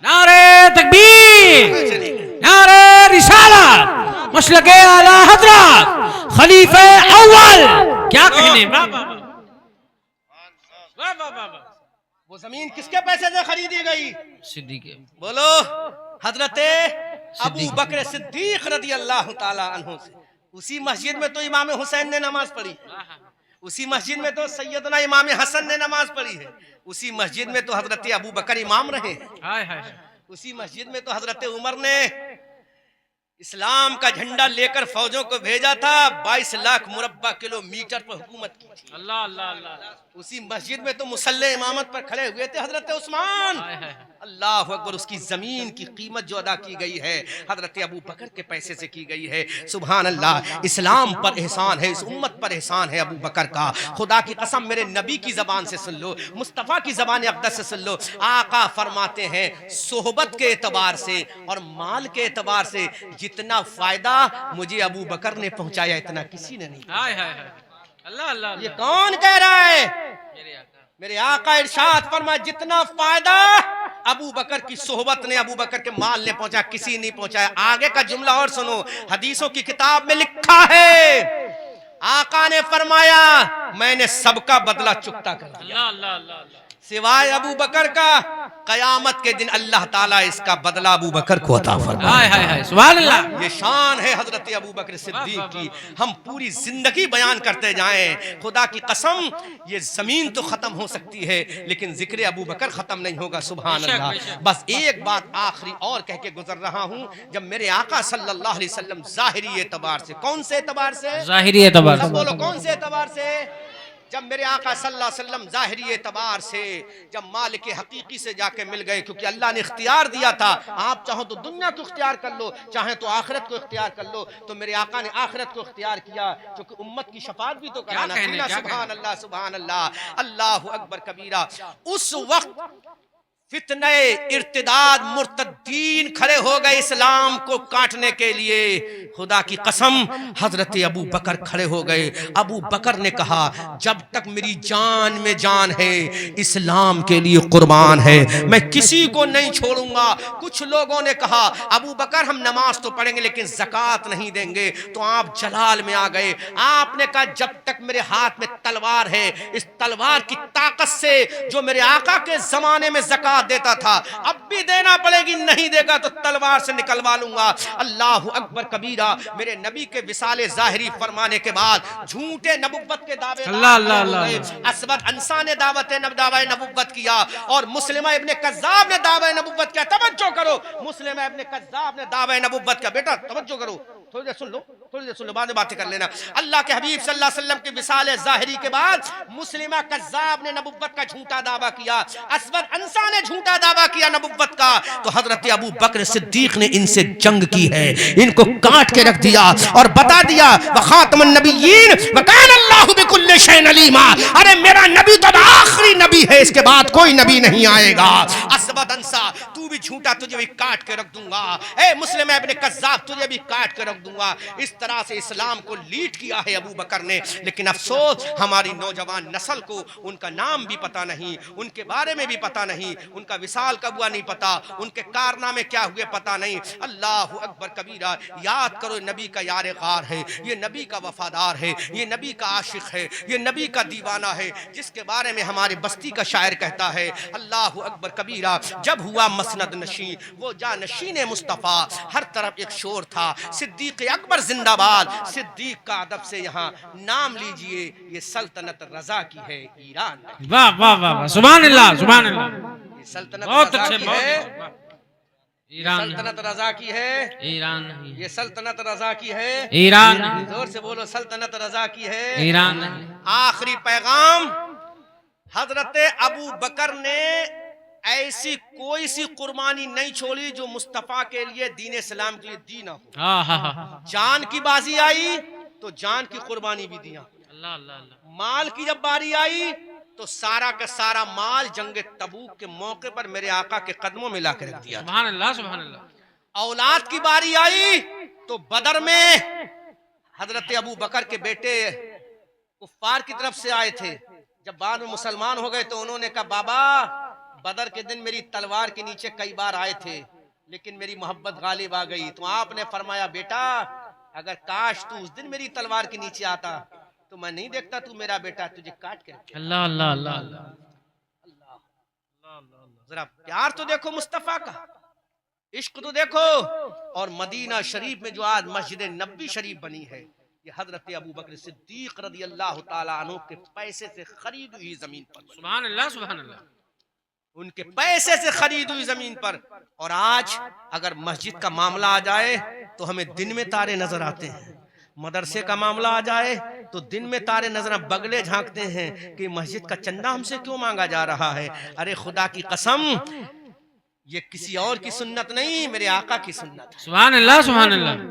نعرہ تکبیر, نعرہ رسالت, مسلک اعلی حضرت خلیفہ اول. کیا کہنے, وہ زمین کس کے پیسے سے خریدی گئی؟ صدیق. بولو حضرت ابو بکر صدیق رضی اللہ تعالی عنہ سے. اسی مسجد میں تو امام حسین نے نماز پڑھی, اسی مسجد میں تو سیدنا امام حسن نے نماز پڑھی ہے, اسی مسجد میں تو حضرت ابو بکر امام رہے ہیں, اسی مسجد میں تو حضرت عمر نے اسلام کا جھنڈا لے کر فوجوں کو بھیجا تھا, 22 لاکھ مربع کلومیٹر پر حکومت کی تھی. اللہ اللہ اللہ. اسی مسجد میں تو مسلح امامت پر کھڑے ہوئے تھے حضرت عثمان. اللہ اکبر. اس کی زمین کی قیمت جو ادا کی گئی ہے حضرت ابو بکر کے پیسے سے کی گئی ہے. سبحان اللہ. اسلام پر احسان ہے, اس امت پر احسان ہے ابو بکر کا. خدا کی قسم میرے نبی کی زبان سے سن لو, مصطفیٰ کی زبان اقدس سے سن لو. آقا فرماتے ہیں صحبت کے اعتبار سے اور مال کے اعتبار سے جتنا فائدہ مجھے ابو بکر نے پہنچایا اتنا کسی نے نہیں. اللہ اللہ. یہ کون کہہ رہا ہے؟ میرے آقا ارشاد فرمایا جتنا فائدہ ابو بکر کی صحبت نے, ابو بکر کے مال نے پہنچا, کسی نہیں پہنچایا. آگے کا جملہ اور سنو, حدیثوں کی کتاب میں لکھا ہے آقا نے فرمایا میں نے سب کا بدلہ چکتا کر دیا. سوائے ابو بکر کا قیامت کے دن اللہ تعالیٰ اس کا بدلہ ابو بکر کو عطا فرمائے. ہائے ہائے ہائے سبحان اللہ. یہ شان ہے حضرت ابو بکر صدیق کی. ہم پوری زندگی بیان کرتے جائیں. خدا کی قسم یہ زمین تو ختم ہو سکتی ہے لیکن ذکر ابو بکر ختم نہیں ہوگا. سبحان اللہ. بس ایک بات آخری اور کہہ کے گزر رہا ہوں. جب میرے آقا صلی اللہ علیہ وسلم ظاہری اعتبار سے, کون سے اعتبار سے؟ ظاہری اعتبار سب بولو کون سے اعتبار سے؟ جب میرے آقا صلی اللہ علیہ وسلم ظاہری اعتبار سے جب مالک حقیقی سے جا کے مل گئے, کیونکہ اللہ نے اختیار دیا تھا, آپ چاہو تو دنیا کو اختیار کر لو, چاہیں تو آخرت کو اختیار کر لو, تو میرے آقا نے آخرت کو اختیار کیا کیونکہ امت کی شفاعت بھی تو کرانا تھی نا. سبحان اللہ سبحان اللہ, اللہ اکبر کبیرہ. اس وقت فتنہ ارتداد مرتدین کھڑے ہو گئے اسلام کو کاٹنے کے لیے. خدا کی قسم حضرت ابو بکر کھڑے ہو گئے. ابو بکر نے کہا جب تک میری جان میں جان ہے اسلام کے لیے قربان ہے, میں کسی کو نہیں چھوڑوں گا. کچھ لوگوں نے کہا ابو بکر ہم نماز تو پڑھیں گے لیکن زکوٰۃ نہیں دیں گے, تو آپ جلال میں آ گئے. آپ نے کہا جب تک میرے ہاتھ میں تلوار ہے, اس تلوار کی طاقت سے جو میرے آقا کے زمانے میں زکوٰۃ دیتا تھا اب بھی دینا پڑے گی, نہیں دے گا تو تلوار سے نکلوا لوں گا. اللہ اکبر کبیرہ. میرے نبی کے وصال ظاہری فرمانے کے بعد جھوٹے نبوت کے دعوے اسود انسا نے دعوی نبوت کیا اور مسلمہ ابن کذاب نے دعوی نبوت کیا. توجہ کرو, مسلمہ ابن کذاب نے دعوی نبوت کیا. بیٹا توجہ کرو, تھوڑی دیر سن لو, تھوڑی دیر سن لو, بعد میں باتیں کر لینا. اللہ کے حبیب صلی اللہ علیہ وسلم کے وصال ظاہری کے بعد مسلمہ کذاب نے نبوت کا جھوٹا دعویٰ کیا, اسود انسا نے جھوٹا دعویٰ کیا نبوت کا. تو حضرت ابو بکر صدیق نے ان سے جنگ کی ہے, ان کو کاٹ کے رکھ دیا اور بتا دیا وخاتم النبیین وکان اللہ بکل شیء علیما. ارے میرا نبی تو آخری نبی ہے, اس کے بعد کوئی نبی نہیں آئے گا. اسود انسا تو بھی جھوٹا, تجھے بھی کاٹ کے رکھ دوں گا. اے مسلم ابن کذاب تجھے بھی کاٹ کے رکھ دوں گا. اس طرح سے اسلام کو لیڈ کیا ہے ابو بکر نے. لیکن افسوس ہماری نوجوان نسل کو ان کا نام بھی پتا نہیں, ان کے بارے میں بھی پتا نہیں, ان کا وصال کب ہوا نہیں پتا, ان کے کارنامے کیا ہوئے پتا نہیں. اللہ اکبر کبیرہ. یاد کرو نبی کا یار غار ہے, یہ نبی کا وفادار ہے, یہ نبی کا عاشق ہے, یہ نبی کا دیوانہ ہے, جس کے بارے میں ہمارے بستی کا شاعر کہتا ہے اللہ اکبر کبیرہ. جب ہوا مسند نشین وہ جانشین مصطفیٰ, ہر طرف ایک شور تھا صدیق اکبر زندہ باد. صدیق کا ادب سے یہاں نام لیجئے, یہ سلطنت رضا کی ہے ایران. واہ واہ واہ سبحان اللہ سبحان اللہ. یہ سلطنت بہت رضا اچھے, کی بہت ہے, ایران سلطنت رضا کی ہے, ایران یہ سلطنت رضا کی ہے. ایران زور سے بولو سلطنت رضا کی ہے. ایران. آخری پیغام, حضرت ابو بکر نے ایسی کوئی سی قربانی نہیں چھوڑی جو مصطفیٰ کے لیے دین اسلام کے لیے دی نہ ہو. جان کی بازی آئی تو جان کی قربانی بھی دیا. اللہ اللہ اللہ. مال کی جب باری آئی تو سارا کا سارا مال جنگ تبوک کے موقع پر میرے آقا کے قدموں میں لا کے رکھ دیا. سبحان اللہ سبحان اللہ. اولاد کی باری آئی تو بدر میں حضرت ابو بکر کے بیٹے کفار کی طرف سے آئے تھے. جب بعد میں مسلمان ہو گئے تو انہوں نے کہا بابا بدر کے دن میری تلوار کے نیچے کئی بار آئے تھے لیکن میری محبت غالب آ گئی. تو آپ نے فرمایا بیٹا اگر کاش تو اس دن میری تلوار کے نیچے آتا تو میں نہیں دیکھتا تو میرا بیٹا, تجھے کاٹ کے رکھتا. اللہ اللہ اللہ اللہ. ذرا پیار تو دیکھو مصطفیٰ کا, عشق تو دیکھو. اور مدینہ شریف میں جو آج مسجد نبوی شریف بنی ہے یہ حضرت ابو بکر صدیق رضی اللہ تعالیٰ عنہ کے پیسے سے خرید ہوئی زمین پر. سبحان اللہ سبحان اللہ. ان کے پیسے سے خرید ہوئی زمین پر. اور آج اگر مسجد کا معاملہ آ جائے تو ہمیں دن میں تارے نظر آتے ہیں, مدرسے کا معاملہ آ جائے تو دن میں تارے نظر, بگلے جھانکتے ہیں کہ مسجد کا چندہ ہم سے کیوں مانگا جا رہا ہے. ارے خدا کی قسم یہ کسی اور کی سنت نہیں, میرے آقا کی سنت ہے. سبحان اللہ سبحان اللہ.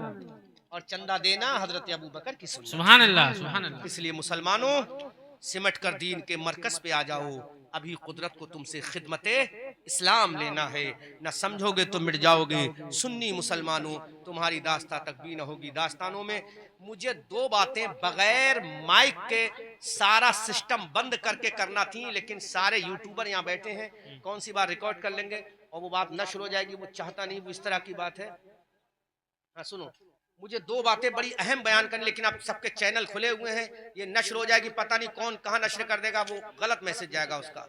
اور چندہ دینا حضرت ابو بکر کی سنت. سبحان اللہ سبحان اللہ. اس لیے مسلمانوں سمٹ کر دین کے مرکز پہ آ جاؤ. ابھی قدرت کو تم سے خدمت اسلام لینا ہے, نہ سمجھو گے تو مٹ جاؤ گے. سنی مسلمانوں تمہاری داستان تک بھی نہ ہوگی. داستانوں میں مجھے دو باتیں بغیر مائک کے سارا سسٹم بند کر کے کرنا تھی, لیکن سارے یوٹیوبر یہاں بیٹھے ہیں, کون سی بات ریکارڈ کر لیں گے اور وہ بات نشر ہو جائے گی. وہ چاہتا نہیں, وہ اس طرح کی بات ہے. ہاں سنو, مجھے دو باتیں بڑی اہم بیان کرنی, لیکن اب سب کے چینل کھلے ہوئے ہیں, یہ نشر ہو جائے گی, پتہ نہیں کون کہاں نشر کر دے گا, وہ غلط میسج جائے گا اس کا.